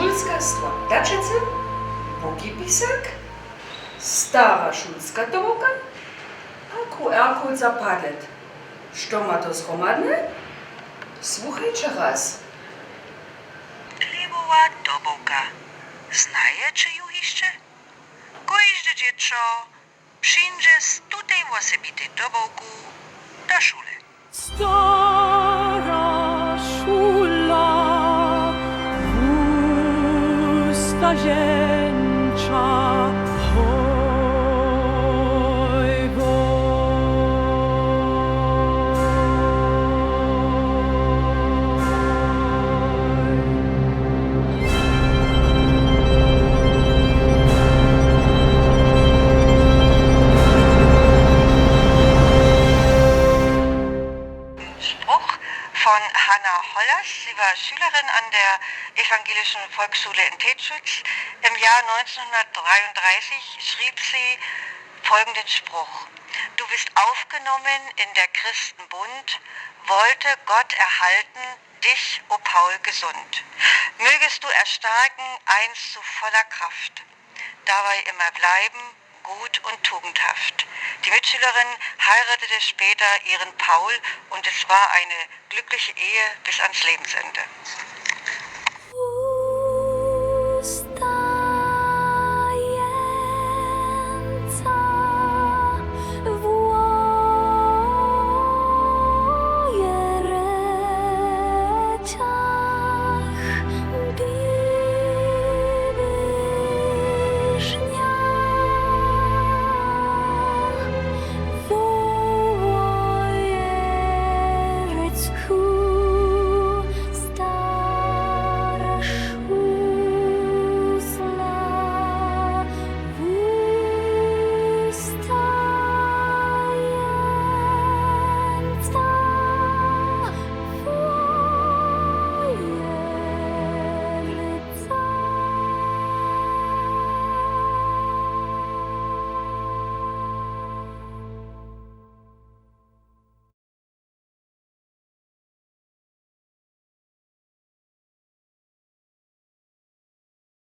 Szulska składaczyca, bogi pisak, stara szulska toboka, a QR-kod za padlet. Co ma to zgromadne? Słuchajcie raz. Klibowa toboka. Znajecie ją jeszcze? Każde dziecko przyjdzie z tutaj osobitej toboku do szule. Stara szula, starzęcza, Spruch von Hanna Hollers. Sie war Schülerin an der Evangelischen Volksschule in Tetschitz. Im Jahr 1933 schrieb sie folgenden Spruch. Du bist aufgenommen in der Christenbund, wollte Gott erhalten, dich, o Paul, gesund. Mögest du erstarken einst zu voller Kraft, dabei immer bleiben, gut und tugendhaft. Die Mitschülerin heiratete später ihren Paul und es war eine glückliche Ehe bis ans Lebensende.